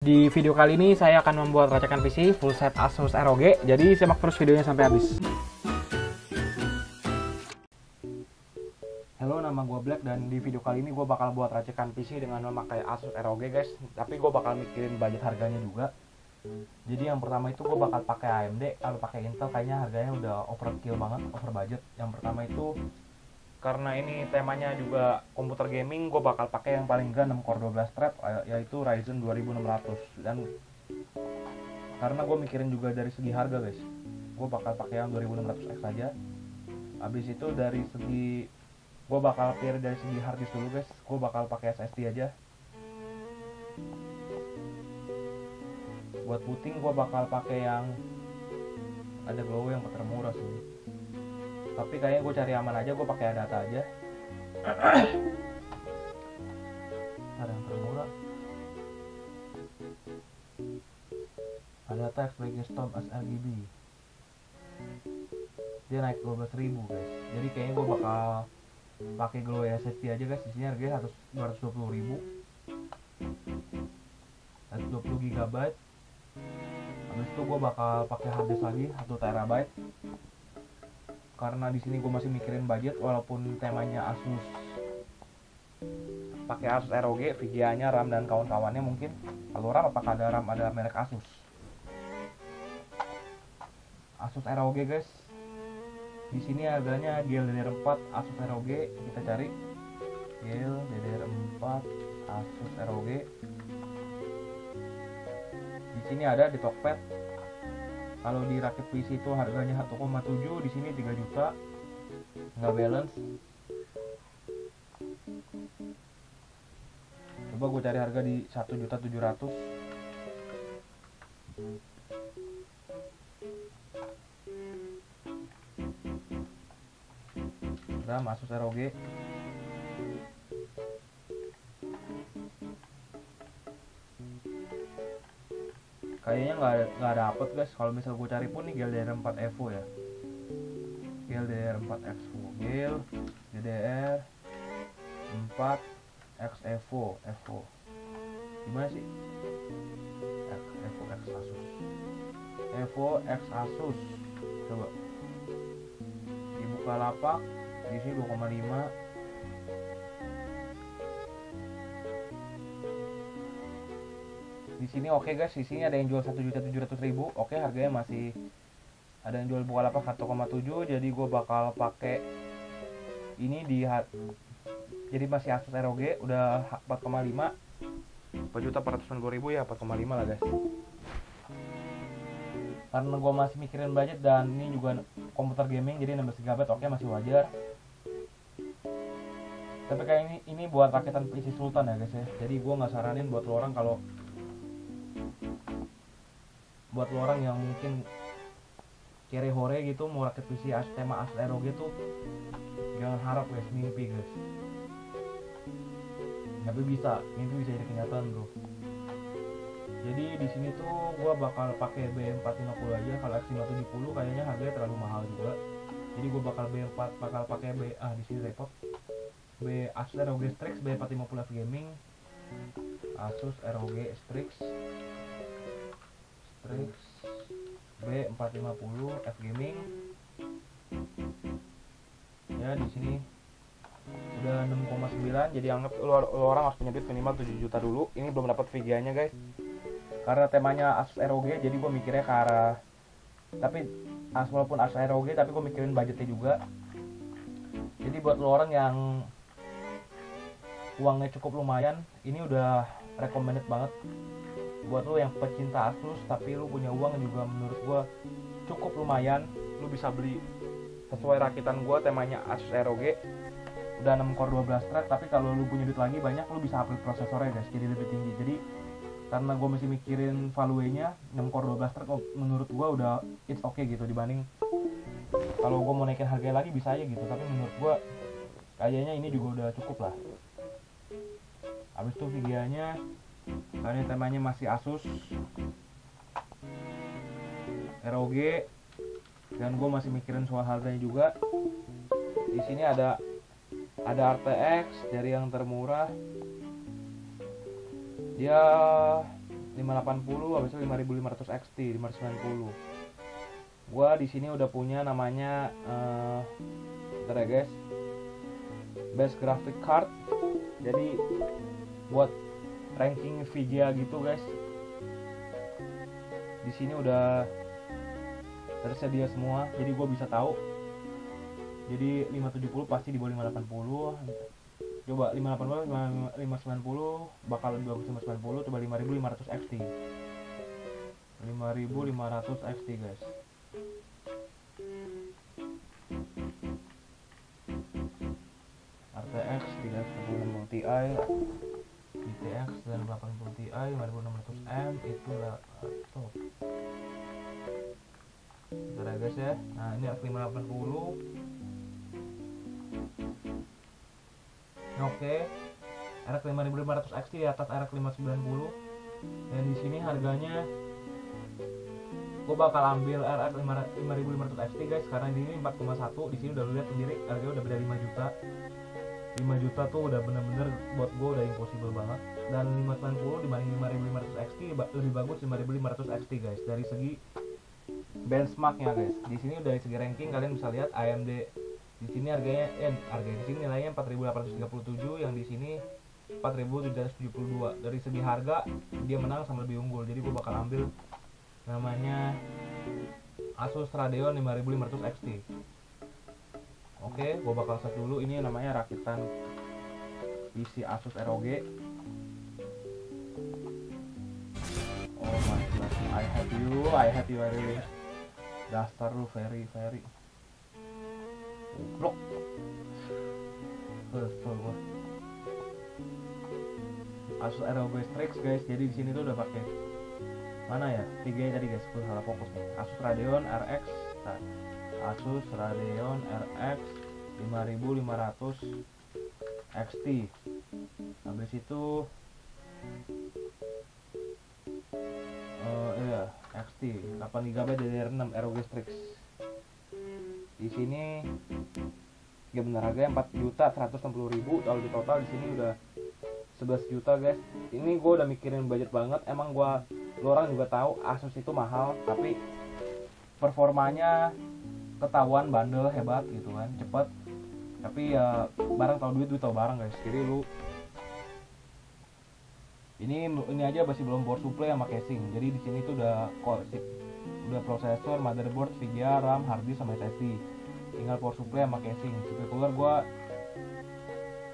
Di video kali ini saya akan membuat racikan PC full set Asus ROG, jadi simak terus videonya sampai habis. Halo, nama gue Black dan di video kali ini gue bakal buat racikan PC dengan memakai Asus ROG guys. Tapi gue bakal mikirin budget harganya juga. Jadi yang pertama itu gue bakal pakai AMD, kalau pakai Intel kayaknya harganya udah overkill banget, over budget. Yang pertama itu karena ini temanya juga komputer gaming, gue bakal pakai yang paling enggak 6 core 12 thread, yaitu Ryzen 2600. Dan karena gue mikirin juga dari segi harga guys, gue bakal pakai yang 2600X saja. Habis itu dari segi, gue bakal pilih dari segi harddisk dulu guys, gue bakal pakai SSD aja. Buat booting gue bakal pakai yang ada glow yang termurah sih. Tapi kayaknya gue cari aman aja, gue pakai Adata aja. Ada yang termurah. Adata XPG Storm sRGB. Dia naik 12.000 guys. Jadi kayaknya gue bakal pakai Glow SSD aja guys. Di sini harganya 220.000. 120 GB. Habis itu gue bakal pakai harddisk lagi 1 TB. Karena di sini gue masih mikirin budget, walaupun temanya Asus, pakai Asus ROG, VGA-nya, RAM dan kawan-kawannya mungkin. Kalau RAM, apakah ada RAM ada merek Asus? Asus ROG guys. Di sini harganya GLDR4 Asus ROG, kita cari GLDR4 Asus ROG. Di sini ada di Tokped. Kalau di rakit PC itu harganya 1,7, di sini 3 juta. Nggak balance. Coba gue cari harga di 1.700.000. RAM Asus ROG. Kayaknya nggak dapet guys. Kalau misal gue cari pun nih GLDR4 Evo ya, GLDR4 X Evo, gimana sih? Evo X Asus, Evo X Asus. Coba di Bukalapak, di sini 2,5. Di sini oke guys, di sini ada yang jual 1.700.000. Oke, harganya masih ada yang jual Bukalapak 1,7. Jadi gue bakal pakai ini jadi masih Asus ROG, udah 4,5. 4.490.000 ya, 4,5 lah guys. Karena gue masih mikirin budget dan ini juga komputer gaming, jadi 16 GB oke, masih wajar. Tapi kayak ini buat rakitan PC Sultan ya guys ya. Jadi gue nggak saranin buat lo orang, kalau buat lo orang yang mungkin kere hore gitu mau rakit PC tema Asus ROG tuh jangan harap guys, mimpi guys. Tapi mimpi bisa jadi kenyataan bro. Jadi di sini tuh gua bakal pakai B450 aja. Kalau X570 kayaknya harganya terlalu mahal juga. Jadi gua bakal pakai di sini repot. Asus ROG Strix B450 F Gaming. Asus ROG Strix B450 F Gaming. Ya di sini udah 6,9, jadi anggap lu orang harus punya duit minimal 7 juta dulu. Ini belum dapat VGA-nya guys. Karena temanya Asus ROG, jadi gue mikirnya ke arah, tapi walaupun Asus ROG tapi gue mikirin budgetnya juga. Jadi buat lo orang yang uangnya cukup lumayan, ini udah recommended banget. Buat lo yang pecinta Asus tapi lo punya uang juga, menurut gue cukup lumayan, lo bisa beli sesuai rakitan gue, temanya Asus ROG, udah 6 core 12 thread. Tapi kalau lo punya duit lagi banyak, lo bisa upgrade prosesornya guys, jadi lebih tinggi. Jadi karena gue masih mikirin value-nya, 6 core 12 thread menurut gue udah it's okay gitu, dibanding kalau gue mau naikin harganya lagi bisa aja gitu. Tapi menurut gue kayaknya ini juga udah cukup lah. Habis itu VGA-nya, karena temanya masih Asus ROG dan gue masih mikirin soal harganya juga. Di sini ada RTX dari yang termurah, dia 580, habis itu 5500 XT 590. Gua di sini udah punya namanya bentar ya guys, base graphic card. Jadi buat ranking VGA gitu guys, di sini udah tersedia semua, jadi gue bisa tahu. Jadi 570 pasti di bawah 580. Coba 580, 590 bakal lebih bagus 590. Coba 5500 XT, 5500 XT guys. RTX 360 Ti, GTX 980 Ti 5600M itu laptop. Bentar ya guys ya. Nah ini RX 580. Oke, RX 5500 XT di atas RX 590. Dan di sini harganya gue bakal ambil RX 5500 XT guys, karena ini 4,1. Di sini udah lihat sendiri harganya udah beda 5 juta. 5 juta tuh udah bener-bener buat gue udah impossible banget. Dan 590 dibanding 5500 XT lebih bagus 5500 XT guys dari segi benchmarknya guys. Di sini udah dari segi ranking kalian bisa lihat AMD di sini harganya di sini nilainya 4837, yang di sini 4772. Dari segi harga dia menang sama lebih unggul, jadi gue bakal ambil namanya Asus Radeon 5500 XT. Oke, gue bakal search dulu. Ini namanya rakitan PC Asus ROG. Oh my god, I hate you really. Dasar lu very goblok. Asus ROG Strix guys. Jadi di sini tuh udah pakai mana ya? 3 tadi guys, gue salah fokus nih. Asus Radeon RX. Nah, Asus Radeon RX 5500 XT. Habis itu XT 8GB DDR6 ROG Strix. Di sini ya benar harganya 4.160.000. Kalau di total di sini udah 11 juta guys. Ini gue udah mikirin budget banget. Emang lu orang juga tahu Asus itu mahal, tapi performanya ketahuan bandel hebat gitu kan, cepet. Tapi ya barang tahu duit tahu barang guys. Jadi lu ini aja masih belum power supply sama casing. Jadi di sini tuh udah core chip, udah prosesor, motherboard, VGA, RAM, hard disk sama SSD. Tinggal power supply sama casing. Sampai keluar gua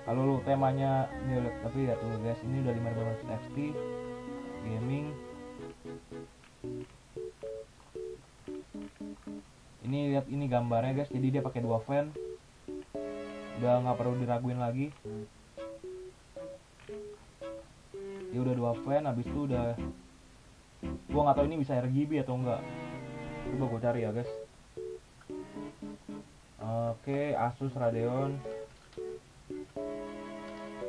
kalau lu temanya ini udah, tapi ya tuh guys, ini udah 5500 XT gaming. Ini lihat ini gambarnya guys, jadi dia pakai 2 fan. Udah nggak perlu diraguin lagi. Dia udah 2 fan, habis itu udah gua nggak tahu ini bisa RGB atau enggak. Coba gua cari ya guys. Oke, Asus Radeon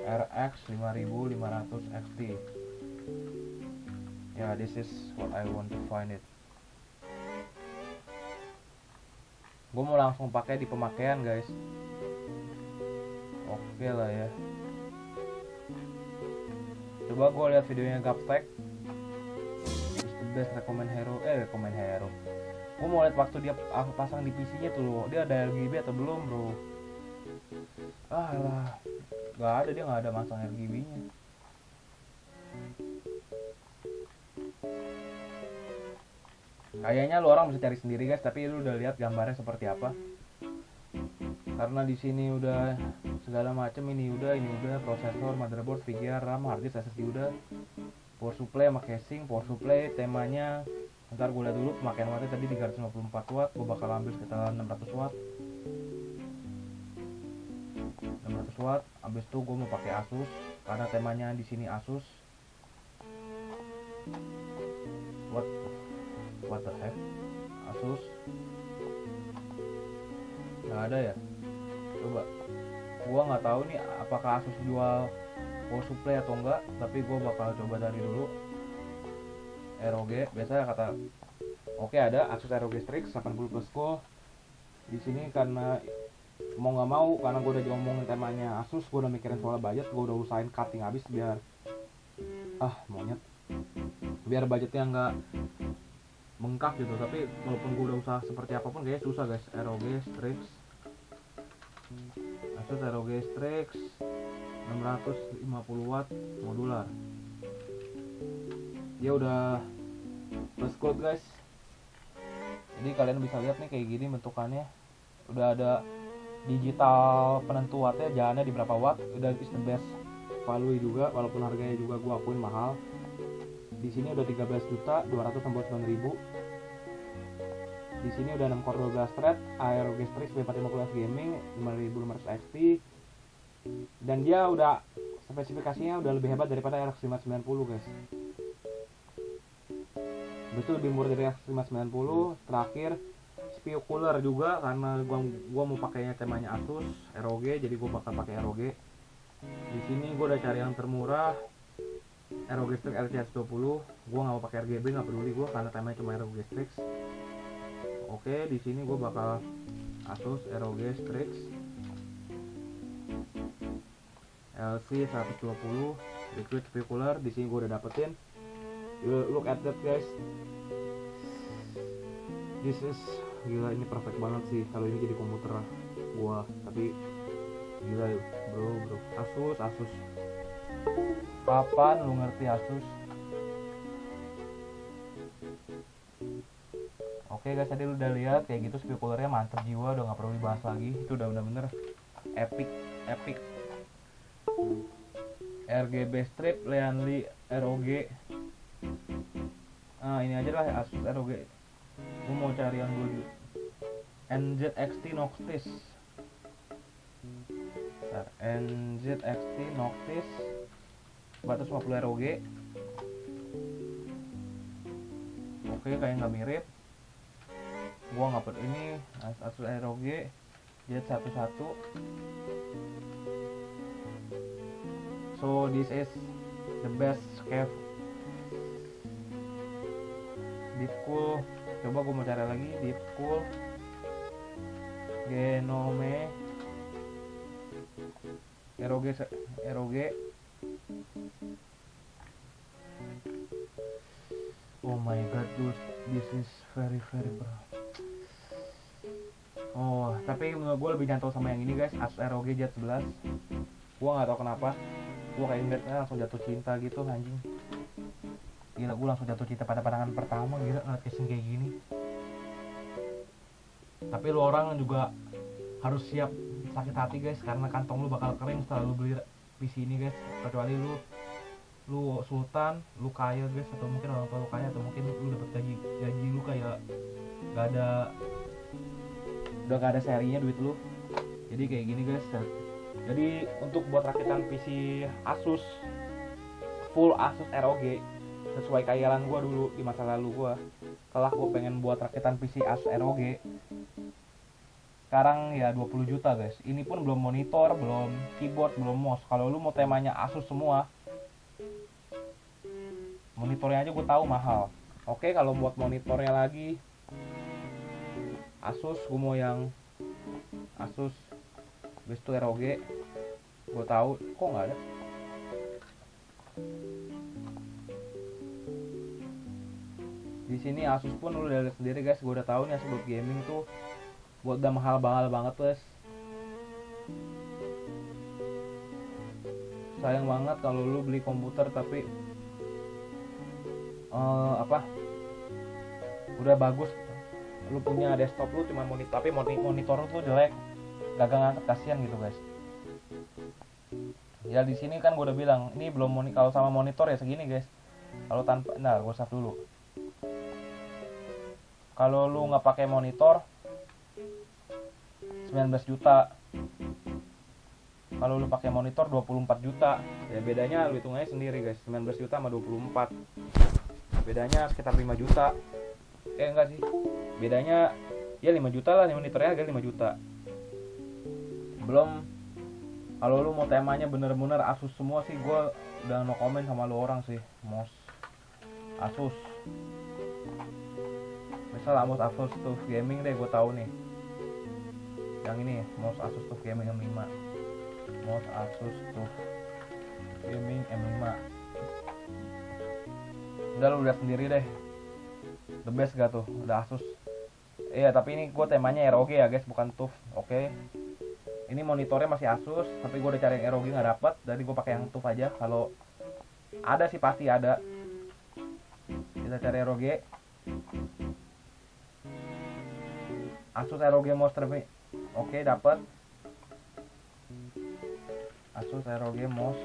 RX 5500 XT. Ya, this is what I want to find it. Gue mau langsung pakai di pemakaian guys. Oke lah ya. Coba gue lihat videonya Gaptek. The best recommend hero. Gue mau lihat waktu dia pasang di PC-nya tuh loh. Dia ada RGB atau belum bro? Alah, nggak ada, dia nggak ada masang RGB-nya. Kayaknya lu orang bisa cari sendiri guys, tapi lu udah lihat gambarnya seperti apa. Karena di sini udah segala macam, ini udah prosesor, motherboard, VGA, RAM, hard disk, SSD udah. Power supply sama casing. Power supply temanya ntar gue lihat dulu pemakaian wattnya tadi 354 watt. Gue bakal ambil sekitar 600 watt. 600 watt. Abis itu gue mau pakai Asus karena temanya di sini Asus. What the heck? Asus nggak ada ya? Coba, gua nggak tahu nih apakah Asus jual power supply atau enggak, tapi gua bakal coba dari dulu. ROG biasanya kata oke, ada Asus ROG Strix 80 plus core. Di sini karena mau nggak mau, karena gua udah ngomongin temanya Asus, gua udah mikirin soal budget, gua udah usahain cutting habis biar monyet biar budgetnya nggak bengkak gitu. Tapi walaupun gue udah usaha seperti apapun kayaknya susah guys. ROG Strix, Asus ROG Strix 650 watt modular, dia udah plus code guys. Jadi kalian bisa lihat nih kayak gini bentukannya, udah ada digital penentu wattnya, jalannya di berapa watt, udah is the best value juga, walaupun harganya juga gue akuin mahal. Di sini udah 13.269.000. Di sini udah 6 core 12 thread, ROG Strix B450 Gaming 5500 XT, dan dia udah spesifikasinya udah lebih hebat daripada RX 590 guys. Betul lebih murah dari RX 590. Terakhir CPU cooler juga, karena gua mau pakainya temanya Asus ROG, jadi gua bakal pakai ROG. Di sini gua udah cari yang termurah, ROG Strix RC120. Gua nggak mau pakai RGB, nggak peduli gua karena temanya cuma ROG Strix. Oke, di sini gue bakal Asus ROG Strix LC120 liquid CPU cooler. Di sini gue udah dapetin. You look at that guys. This is gila, ini perfect banget sih kalau ini jadi komputer gua. Tapi gila bro, Asus. Kapan lu ngerti Asus? Oke guys, tadi lu udah lihat kayak gitu CPU coolernya mantep jiwa, udah nggak perlu dibahas lagi. Itu udah bener-bener epic. RGB strip Lianli ROG. Ini aja lah Asus ROG. Gue mau cari yang dulu, NZXT Noctis. NZXT Noctis 450 ROG. Oke, kayak nggak mirip. Gua nggak perlu ini Asus ROG Z11. So this is the best cave Deepcool. Coba gua mau cari lagi Deepcool Genome ROG. Oh my god dude, this is very bro. Oh, tapi menurut gue lebih nyantol sama yang ini guys, Asus ROG Z11. Gue gak tau kenapa, gue kayak ngeliatnya langsung jatuh cinta gitu anjing. Gila, gue langsung jatuh cinta pada pandangan pertama, gila ngeliat casing kayak gini. Tapi lu orang juga harus siap sakit hati guys, karena kantong lu bakal kering setelah lu beli PC ini guys. Kecuali lu sultan, lu kaya guys, atau mungkin orang tua lu kaya, atau mungkin lu dapet gaji lu kayak udah gak ada serinya duit lu. Jadi kayak gini guys. Jadi untuk buat rakitan PC Asus, full Asus ROG, sesuai khayalan gua dulu di masa lalu gua, setelah gua pengen buat rakitan PC Asus ROG, sekarang ya 20 juta guys. Ini pun belum monitor, belum keyboard, belum mouse. Kalau lu mau temanya Asus semua, monitornya aja gue tahu mahal. Oke, kalau buat monitornya lagi Asus, gue mau yang Asus base to ROG. Gue tahu kok nggak ada. Di sini Asus pun lu udah lihat sendiri guys, gue udah tahu nih Asus buat gaming tuh buat udah mahal banget guys. Sayang banget kalau lu beli komputer tapi udah bagus, lu punya desktop lu cuma monitor, tapi monitor tuh jelek, gagal ngangkat, kasihan gitu guys. Ya di sini kan gue udah bilang ini belum kalau sama monitor ya segini guys. Kalau tanpa, nah gue save dulu. Kalau lu nggak pakai monitor 19 juta. Kalau lu pakai monitor 24 juta. Ya bedanya lu hitung aja sendiri guys, 19 juta sama 24. Bedanya sekitar 5 juta. Enggak sih. Bedanya ya 5 juta lah, monitornya harga 5 juta. Belum kalau lu mau temanya bener-bener Asus semua sih, gue udah no comment sama lu orang sih. Mouse Asus. Misal mouse Asus TUF Gaming deh, gue tahu nih. Yang ini mouse Asus TUF Gaming M5. Mouse Asus TUF Gaming M5. Udah lu lihat sendiri deh, the best gak tuh, udah Asus. Iya tapi ini gue temanya ROG ya guys, bukan TUF. Oke. Ini monitornya masih Asus, tapi gue udah cari yang ROG nggak dapet, jadi gue pakai yang TUF aja. Kalau ada sih pasti ada. Kita cari ROG. Asus ROG Monster V. Oke, dapet. Asus ROG Mouse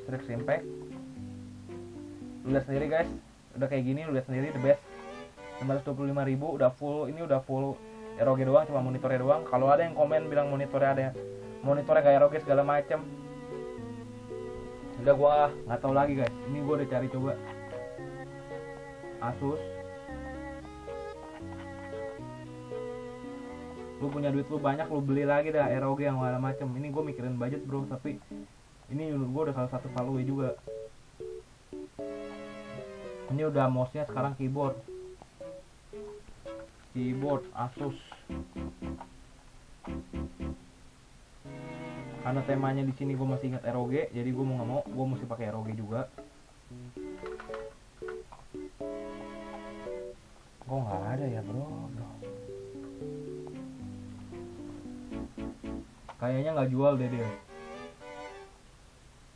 Strix Impact. Lu lihat sendiri guys, udah kayak gini, lu lihat sendiri, the best. 925.000 udah full, ini udah full ROG doang, cuma monitornya doang. Kalau ada yang komen bilang monitornya ada, monitornya kayak ROG segala macem, udah gua nggak tahu lagi guys. Ini gua udah cari coba Asus. Lu punya duit lu banyak, lu beli lagi dah ROG yang segala macem. Ini gua mikirin budget bro, tapi ini menurut gua udah salah satu value juga. Ini udah mouse-nya, sekarang keyboard Asus. Karena temanya di sini gue masih ingat ROG, jadi gue mau nggak mau gue mesti pakai ROG juga. Kok nggak ada ya bro? Kayaknya nggak jual deh dia.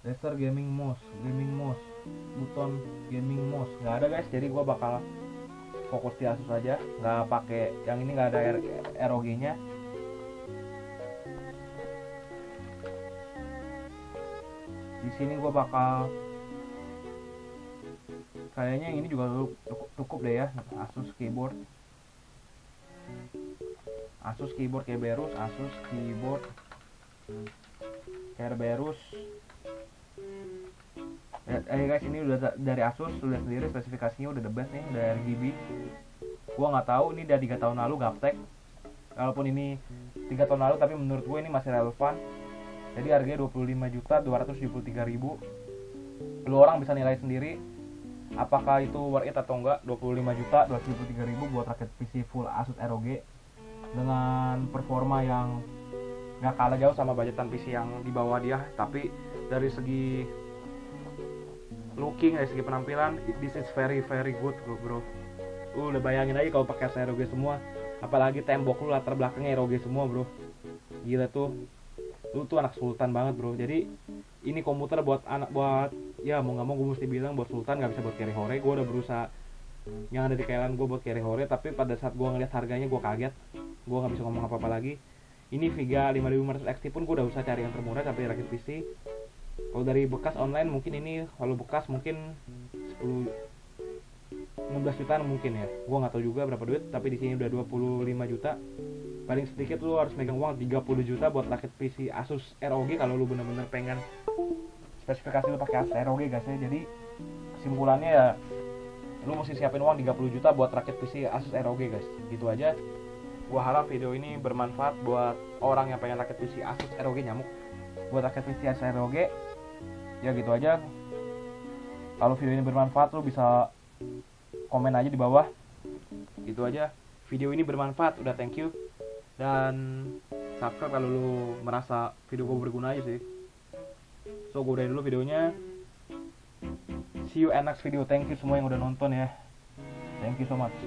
Razer gaming mouse, buton gaming mouse nggak ada guys. Jadi gue bakal fokus di Asus aja, nggak pakai yang ini, nggak ada ROG nya. Di sini gue bakal kayaknya yang ini juga cukup deh ya. Asus keyboard Kerberos, Asus keyboard Kerberos. Guys, ini udah dari Asus, lu lihat sendiri spesifikasinya udah the best nih, udah RGB. Gua nggak tahu ini udah 3 tahun lalu gaptek. Walaupun ini 3 tahun lalu, tapi menurut gue ini masih relevan. Jadi harganya 25.273.000. Lu orang bisa nilai sendiri apakah itu worth it atau enggak. 25.273.000 buat rakit PC full Asus ROG dengan performa yang nggak kalah jauh sama budgetan PC yang di bawah dia. Tapi dari segi looking, dari segi penampilan, this is very good bro. Lu udah bayangin aja kalau pakai ROG semua, apalagi tembok lu latar belakangnya ROG semua bro. Gila tuh, lu tuh anak sultan banget bro. Jadi ini komputer buat anak, buat ya mau nggak mau gue mesti bilang buat sultan, nggak bisa buat carry hore. Gue udah berusaha yang ada di kailan gue buat carry hore, tapi pada saat gue ngeliat harganya gue kaget, gue nggak bisa ngomong apa-apa lagi. Ini Vega 5500 XT pun gue udah usaha cari yang termurah sampai rakit PC. Kalau dari bekas online mungkin ini, kalau bekas mungkin 16 jutaan mungkin ya. Gua nggak tahu juga berapa duit, tapi di sini udah 25 juta. Paling sedikit lu harus megang uang 30 juta buat rakit PC Asus ROG kalau lu bener-bener pengen spesifikasi lu pakai Asus ROG guys ya. Jadi kesimpulannya ya, lu mesti siapin uang 30 juta buat rakit PC Asus ROG guys. Gitu aja. Gua harap video ini bermanfaat buat orang yang pengen rakit PC Asus ROG nyamuk. Buat rakit PC Asus ROG ya gitu aja. Kalau video ini bermanfaat, lu bisa komen aja di bawah. Gitu aja. Video ini bermanfaat, udah thank you. Dan subscribe kalau lu merasa video gue berguna aja sih. So gue udahin dulu videonya. See you in next video. Thank you semua yang udah nonton ya. Thank you so much.